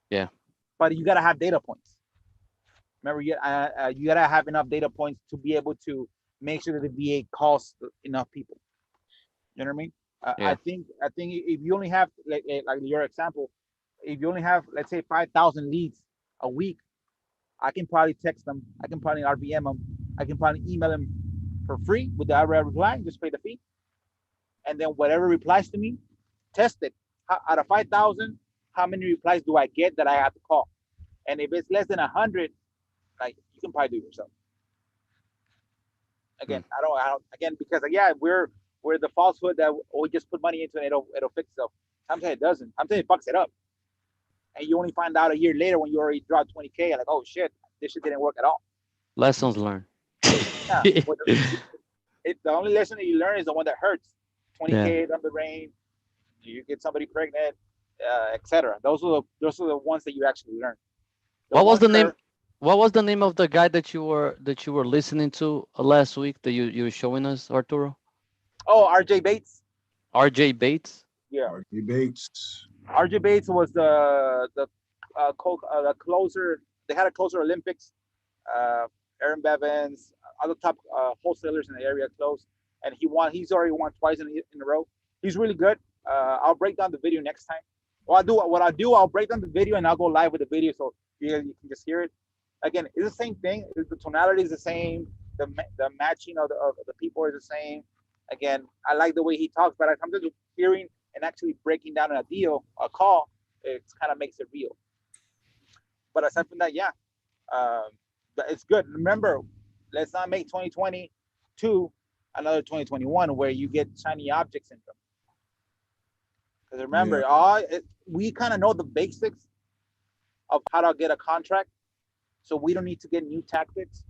Yeah. But you gotta have data points. Remember, you gotta have enough data points to be able to make sure that the VA calls enough people. You know what I mean? I think if you only have, like your example, if you only have, let's say, 5,000 leads a week, I can probably text them. I can probably RVM them. I can probably email them for free with the reply. Just pay the fee, and then whatever replies to me, test it. Out of 5,000, how many replies do I get that I have to call? And if it's less than 100, like, you can probably do it yourself. Again, I don't. Again, because we're the falsehood that we just put money into it, it'll fix itself. Sometimes it doesn't. Sometimes it fucks it up, and you only find out a year later when you already dropped 20K. Like, oh shit, this shit didn't work at all. Lessons learned. Yeah, the only lesson that you learn is the one that hurts. 20K on the rain, you get somebody pregnant, etc. Those are the ones that you actually learn. What was the name? What was the name of the guy that you were listening to last week that you were showing us, Arturo? Oh, RJ Bates. RJ Bates. Yeah. RJ Bates. RJ Bates was the closer. They had a closer Olympics. Aaron Bevins, other top wholesalers in the area closed, and he's already won twice in a row. He's really good. I'll break down the video next time. I'll break down the video and I'll go live with the video so you can just hear it. Again, it's the same thing. The tonality is the same. The matching of the people is the same. Again, I like the way he talks, but sometimes hearing and actually breaking down a call, it kind of makes it real. But aside from that, it's good. Remember, let's not make 2022 another 2021 where you get shiny object syndrome. Because remember, we kind of know the basics of how to get a contract, so we don't need to get new tactics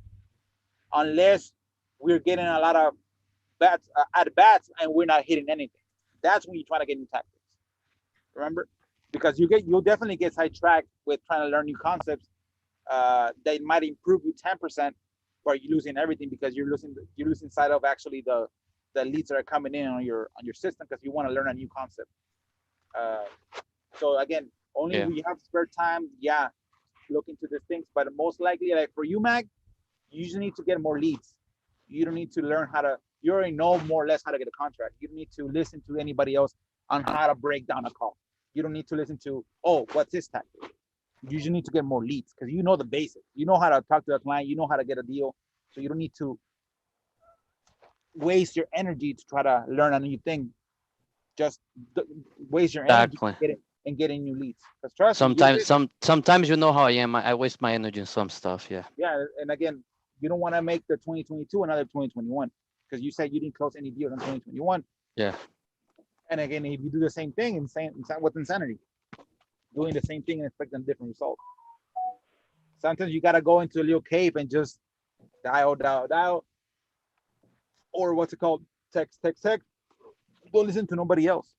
unless we're getting a lot of bats at bats and we're not hitting anything. That's when you try to get new tactics. Remember, because you'll definitely get sidetracked with trying to learn new concepts. They might improve you 10%, but you're losing everything because you're losing sight of actually the leads that are coming in on your system because you want to learn a new concept. So again, only Yeah. we have spare time. Yeah, look into these things, but most likely, like for you, Mag, you just need to get more leads. You don't need to learn how to. You already know more or less how to get a contract. You don't need to listen to anybody else on how to break down a call. You don't need to listen to, oh, what's this tactic? You just need to get more leads because you know the basics. You know how to talk to a client. You know how to get a deal. So you don't need to waste your energy to try to learn a new thing. Just waste your energy Exactly. getting new leads. Because trust me, Sometimes you know how I am. I waste my energy on some stuff. Yeah. yeah. And again, you don't want to make the 2022 another 2021 because you said you didn't close any deals in 2021. Yeah. And again, if you do the same thing, what's insanity? Doing the same thing and expecting a different result. Sometimes you gotta go into a little cave and just dial, or what's it called? Text. Don't listen to nobody else.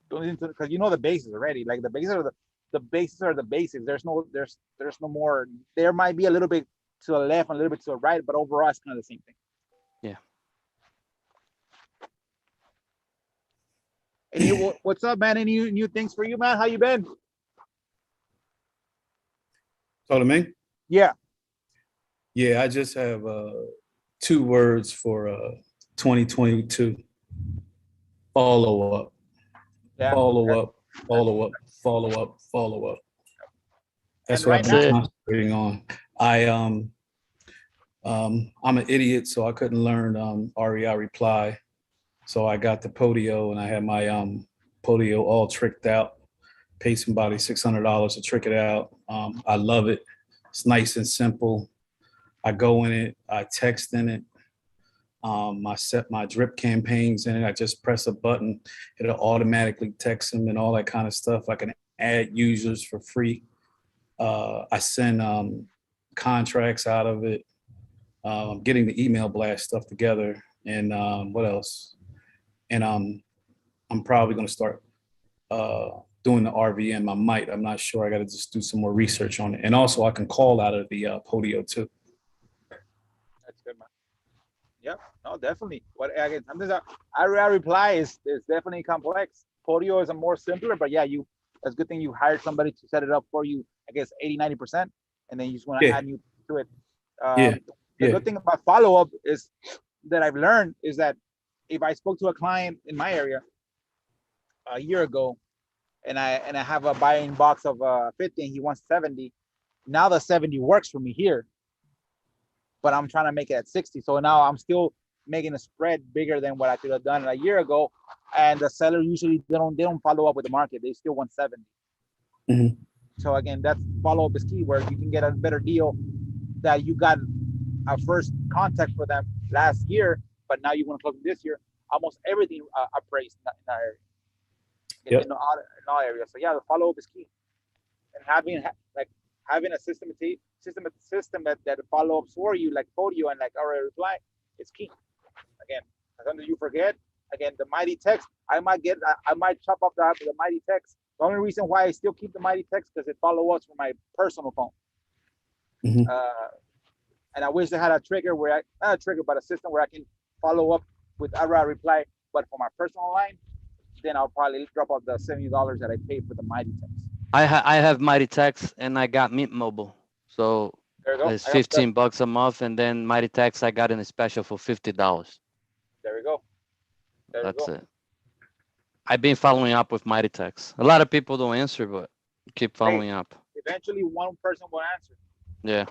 Don't listen to because you know the bases already. Like the bases are the bases are the basics. There's no more. There might be a little bit to the left, and a little bit to the right, but overall it's kind of the same thing. Yeah. And what's up, man? Any new things for you, man? How you been? So to me, Yeah. yeah, I just have 2 words for 2022. Follow up. Yeah. Follow up. Follow up. Follow up. Follow up. That's And what right I've now- been concentrating on. I'm an idiot, so I couldn't learn REI reply. So I got the Podio and I had my Podio all tricked out. Paid somebody $600 to trick it out. I love it. It's nice and simple. I go in it, I text in it. I set my drip campaigns in it. I just press a button. It'll automatically text them and all that kind of stuff. I can add users for free. I send contracts out of it. Getting the email blast stuff together. And what else? And I'm probably going to start doing the RVM. I'm not sure. I got to just do some more research on it. And also I can call out of the Podio too. That's good, man. Yep. No, definitely. What again? Sometimes REI reply is definitely complex. Podio is a more simpler, but yeah, that's a good thing you hired somebody to set it up for you. I guess 80-90%, and then you just want to add new to it. The good thing about follow up is that I've learned is that if I spoke to a client in my area a year ago, and I have a buying box of 50 and he wants 70, now the 70 works for me here, but I'm trying to make it at 60. So now I'm still making a spread bigger than what I could have done a year ago. And the seller usually they don't follow up with the market. They still want 70. Mm-hmm. So again, that's follow up is key, where you can get a better deal that you got a first contact for them last year, but now you want to close this year. Almost everything appraised in that area. In all areas. So yeah, the follow up is key, and having a system that follow ups for you, like Podio and like REI reply, is key. Again, sometimes you forget. Again, the mighty text, I might chop off the mighty text. The only reason why I still keep the mighty text because it follow ups from my personal phone. Mm-hmm. And I wish I had a trigger not a trigger, but a system where I can follow up with REI reply, but for my personal line, then I'll probably drop off the $70 that I paid for the mighty text. I have Mighty Text and I got Mint Mobile, so There you go. it's $15 a month, and then Mighty Text I got in a special for $50. There we go. That's it. I've been following up with Mighty Text. A lot of people don't answer, but keep following up. Eventually, one person will answer. Yeah.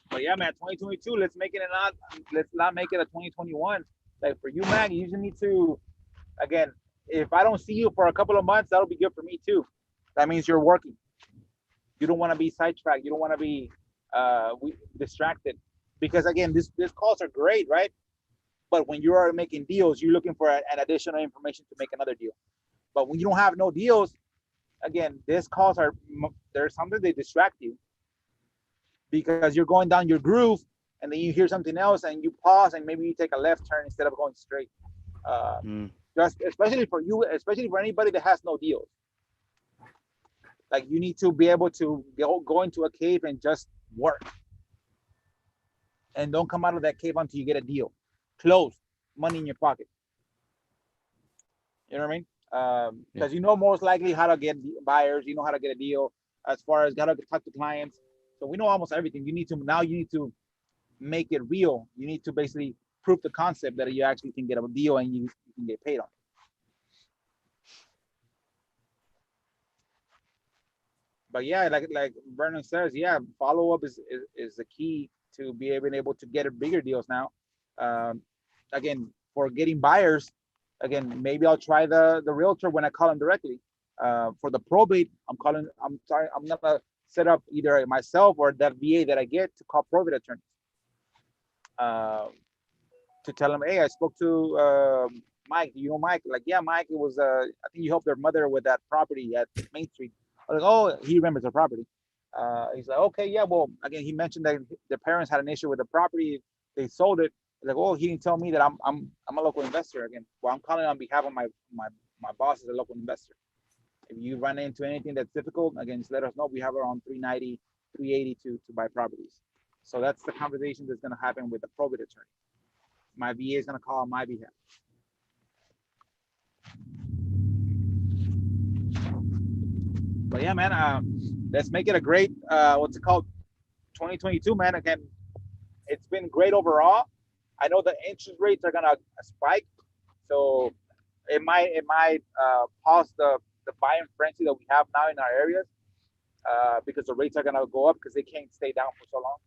But yeah, man, 2022. Let's not make it a 2021. Like for you, man, you just need to. Again, if I don't see you for a couple of months, that'll be good for me too. That means you're working. You don't want to be sidetracked. You don't want to be distracted, because again, these calls are great, right? But when you are making deals, you're looking for an additional information to make another deal. But when you don't have no deals, again, these calls there's something they distract you because you're going down your groove and then you hear something else and you pause and maybe you take a left turn instead of going straight. Just especially for you, especially for anybody that has no deals. Like you need to be able to go into a cave and just work. And don't come out of that cave until you get a deal. Closed, money in your pocket. You know what I mean? Because you know most likely how to get buyers, you know how to get a deal, as far as how to talk to clients. So we know almost everything. You need to make it real. You need to basically prove the concept that you actually can get a deal and you can get paid on it. But yeah, like Vernon says, yeah, follow up is the key to be able to get bigger deals now. Again, for getting buyers, again, maybe I'll try the realtor when I call him directly. For the probate, I'm gonna set up either myself or that VA that I get to call probate attorneys. To tell them, hey, I spoke to Mike. Do you know Mike? Like, yeah, Mike, it was I think you helped their mother with that property at Main Street. I was like, oh, he remembers the property. He's like, okay, yeah, well, again, he mentioned that the parents had an issue with the property. They sold it. Like, oh, he didn't tell me that I'm a local investor. Again, well, I'm calling on behalf of my boss is a local investor. If you run into anything that's difficult, again, just let us know. We have around 390, 380 to buy properties. So that's the conversation that's going to happen with the probate attorney. My VA is going to call on my behalf. But yeah, man, let's make it a great, what's it called? 2022, man. Again, it's been great overall. I know the interest rates are going to spike. So it might pause the buying frenzy that we have now in our areas because the rates are going to go up because they can't stay down for so long.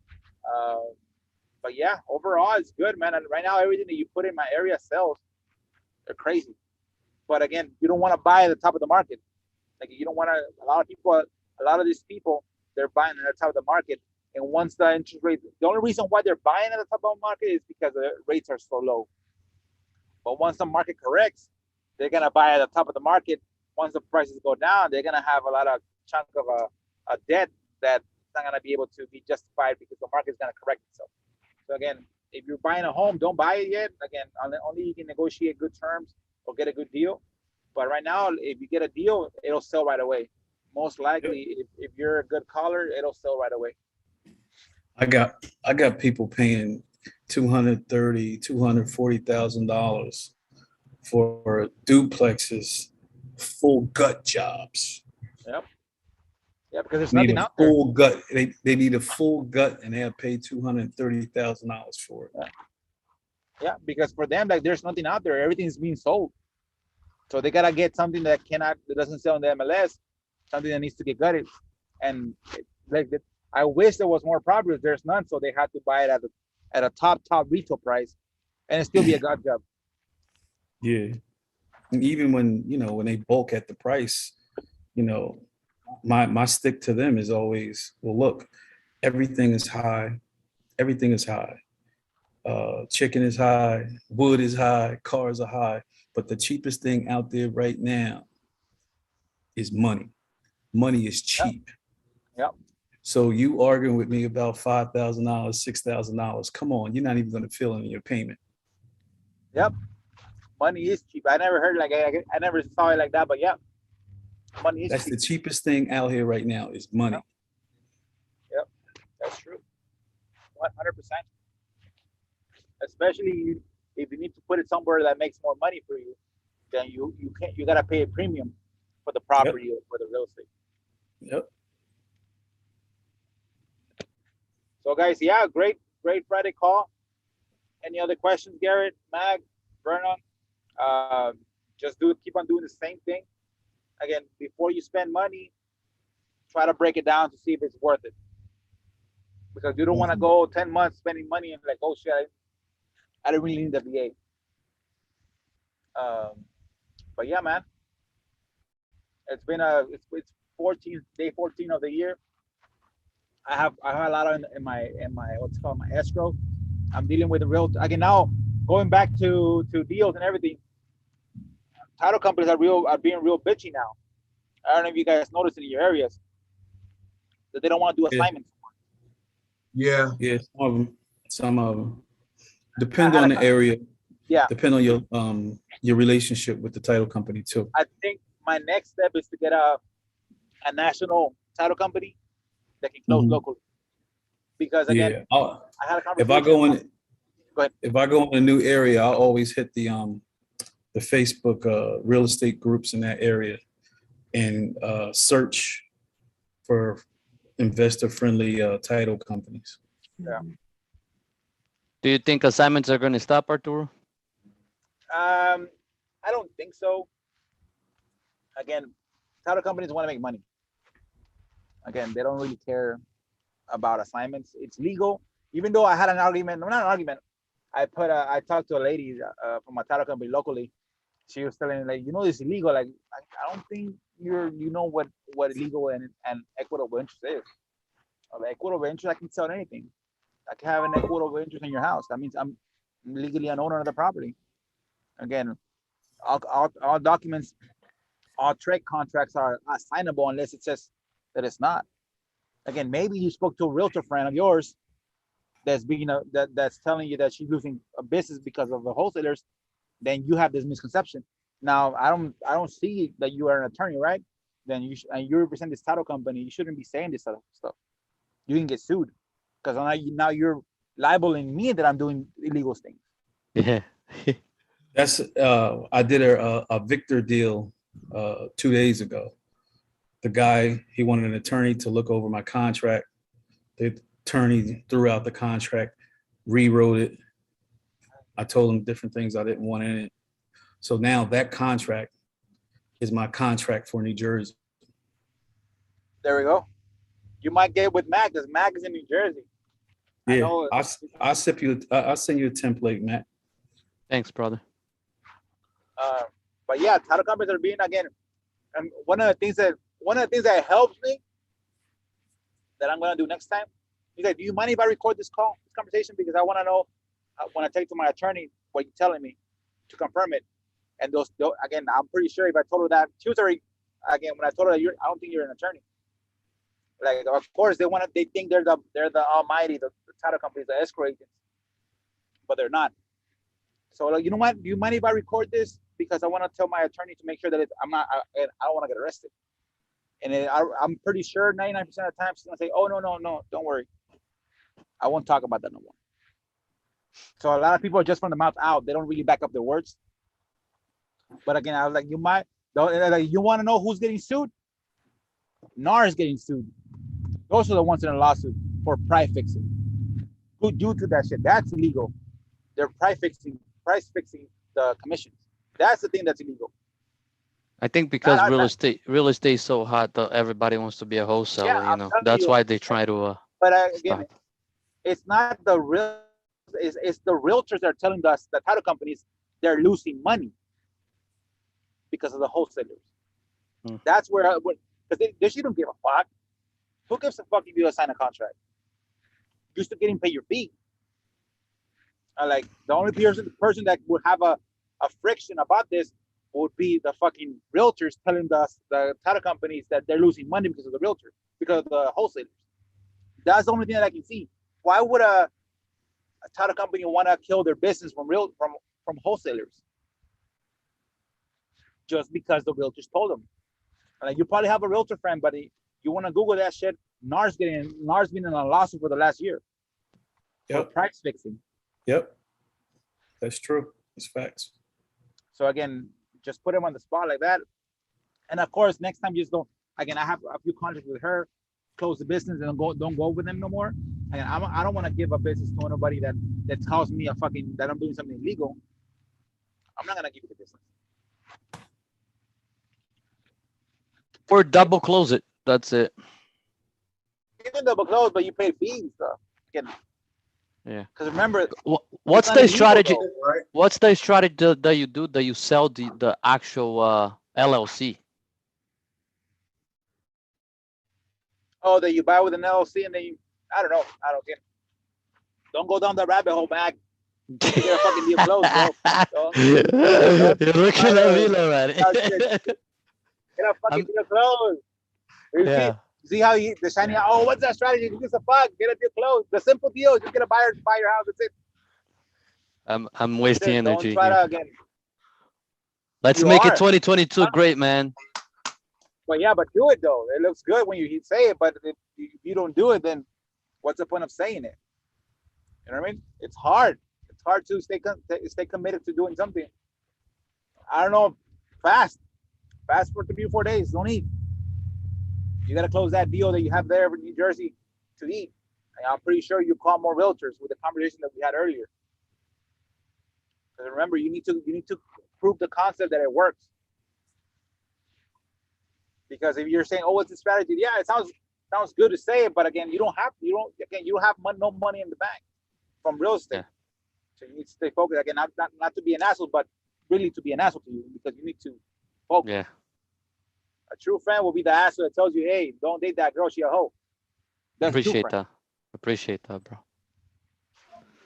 But yeah, overall, it's good, man. And right now, everything that you put in my area sells. They're crazy. But again, you don't want to buy at the top of the market. Like you don't want to, a lot of these people, they're buying at the top of the market. And once the interest rate, the only reason why they're buying at the top of the market is because the rates are so low. But once the market corrects, they're going to buy at the top of the market. Once the prices go down, they're going to have a lot of chunk of a debt that's not going to be able to be justified because the market is going to correct itself. So again, if you're buying a home, don't buy it yet. Again, only you can negotiate good terms or get a good deal. But right now, if you get a deal, it'll sell right away. Most likely, if you're a good caller, it'll sell right away. I got people paying $230,000, $240,000 for duplexes, full gut jobs. Yep. Yeah, because there's nothing out there. Full gut. They need a full gut, and they'll pay $230,000 for it. Yeah, because for them, like there's nothing out there. Everything's being sold. So they gotta get something that doesn't sell in the MLS, something that needs to get gutted. And like I wish there was more properties. There's none, so they had to buy it at a top retail price, and it still be a gut job. Yeah, and even when they bulk at the price, my stick to them is always, well, look, everything is high. Everything is high. Chicken is high. Wood is high. Cars are high. But the cheapest thing out there right now is money. Money is cheap. Yep. So you arguing with me about $5,000, $6,000. Come on, you're not even going to fill in your payment. Yep. Money is cheap. I never heard I never saw it like that, but yeah. Money is That's cheap. the cheapest thing out here right now is money. Yep. That's true. 100%. Especially if you need to put it somewhere that makes more money for you, then you gotta pay a premium for the property or for the real estate. Yep. So guys, yeah, great Friday call. Any other questions, Garrett, Mag, Vernon? Just keep on doing the same thing. Again, before you spend money, try to break it down to see if it's worth it. Because you don't want to go 10 months spending money and like, oh shit, I don't really need the VA. But yeah, man, it's been it's day 14 of the year. I have a lot in my what's called my escrow. I'm dealing with again now, going back to deals and everything. Title companies are being real bitchy now. I don't know if you guys noticed in your areas that they don't want to do assignments. Yeah. Yeah, Some of them depend on the area. Yeah. Depend on your relationship with the title company too. I think my next step is to get a national title company that can close locally. Because again, I had a conversation. If I go in, go ahead. If I go in a new area, I'll always hit the Facebook real estate groups in that area and search for investor-friendly title companies. Yeah. Do you think assignments are going to stop, Arturo? I don't think so. Again, title companies want to make money. Again, they don't really care about assignments. It's legal. Even though I had an argument, not an argument. I talked to a lady from a title company locally. She was telling me, like, this is illegal. Like, I don't think you know what illegal and equitable interest is. The equitable interest, I can sell anything. I can have an equitable interest in your house. That means I'm legally an owner of the property. Again, all documents, all trade contracts are assignable unless it says that it's not. Again, maybe you spoke to a realtor friend of yours that's that's telling you that she's losing a business because of the wholesalers. Then you have this misconception. Now, I don't see that you are an attorney, right? Then you represent this title company. You shouldn't be saying this stuff. You can get sued because now you're libeling me that I'm doing illegal things. Yeah. That's I did a Victor deal 2 days ago. The guy, he wanted an attorney to look over my contract. The attorney threw out the contract, rewrote it. I told him different things I didn't want in it. So now that contract is my contract for New Jersey. There we go. You might get with Mac because Mac is in New Jersey. Yeah, I'll send you a template, Matt. Thanks, brother. But yeah, title companies are being, again, and one of the things that helps me that I'm gonna do next time. He's like, do you mind if I record this conversation? Because I want to know when I take to my attorney what you're telling me to confirm it. And those again, I'm pretty sure if I told her that, she was already, again, when I told her that I don't think you're an attorney. Like, of course, they think they're the almighty, the title companies, the escrow agents, but they're not. So, like, you know what? Do you mind if I record this? Because I want to tell my attorney to make sure that I don't want to get arrested. And I'm pretty sure 99% of the time she's gonna say, "Oh no, don't worry, I won't talk about that no more." So a lot of people are just from the mouth out. They don't really back up their words. But again, I was like, you want to know who's getting sued? NAR is getting sued. Those are the ones in a lawsuit for price fixing. Who do to that shit? That's illegal. They're price fixing the commissions. That's the thing that's illegal. I think because real estate is so hot that everybody wants to be a wholesaler. Yeah, that's why they try to. But again, it's not the real. It's the realtors that are telling us, the title companies, they're losing money because of the wholesalers. That's where, because they shouldn't give a fuck. Who gives a fuck if you sign a contract? You're still getting paid your fee. Like, the only person that would have a friction about this would be the fucking realtors telling us, the title companies, that they're losing money because of the realtors, because of the wholesalers. That's the only thing that I can see. Why would a title company want to kill their business from wholesalers? Just because the realtors told them. Like, you probably have a realtor friend, but you want to Google that shit. NAR's been in a lawsuit for the last year. Yep. For price fixing. Yep. That's true. It's facts. So again, just put them on the spot like that. And of course, next time, just don't. Again, I have a few contracts with her. Close the business and don't go with them no more. And I don't want to give a business to anybody that's causing me that I'm doing something illegal. I'm not gonna give you the business. Or double close it. That's it. You can double close, but you pay fees. Again. Yeah. Because remember, what's the strategy? Though, right? What's the strategy that you do? That you sell the actual LLC? Oh, that you buy with an LLC and then I don't get. Don't go down the rabbit hole, Mac. You get a fucking deal closed, bro. You're looking at me, man. Get a fucking deal closed. Yeah. See how the shiny, oh, what's that strategy? Who gives a fuck? Get a deal closed. The simple deal is just get a buyer to buy your house. That's it. I'm wasting Don't energy try here. to again. Let's You make are. it 2022 great, man. But yeah, but do it though. It looks good when you say it, but if you don't do it, then what's the point of saying it? You know what I mean? It's hard. It's hard to stay committed to doing something. I don't know. Fast for 3 or 4 days. Don't eat. You got to close that deal that you have there in New Jersey to eat. And I'm pretty sure you call more realtors with the conversation that we had earlier. Because remember, you need to prove the concept that it works. Because if you're saying, "Oh, what's the strategy?" Yeah, it sounds good to say it, but again, you don't have no money in the bank from real estate. Yeah. So you need to stay focused. Again, not to be an asshole, but really to be an asshole to you, because you need to focus. Yeah. A true friend will be the asshole that tells you, "Hey, don't date that girl. She a hoe." That's a true Appreciate friend. that. Appreciate that, bro.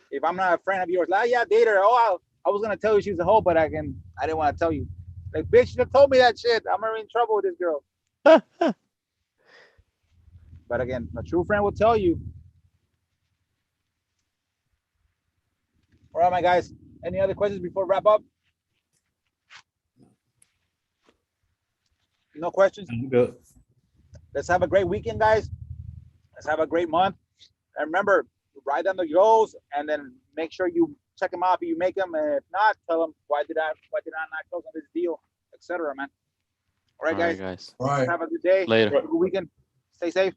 If I'm not a friend of yours, like, yeah, date her. Oh, I was gonna tell you she's a hoe, but I didn't want to tell you. Like, bitch, you told me that shit. I'm in trouble with this girl. But again, a true friend will tell you. All right, my guys. Any other questions before we wrap up? No questions? I'm good. Let's have a great weekend, guys. Let's have a great month. And remember, write down the goals and then make sure you check them out if you make them. And if not, tell them, why did I not close on this deal, etc., man. All right, guys. All right. Have a good day. Later. Have a good weekend. Stay safe.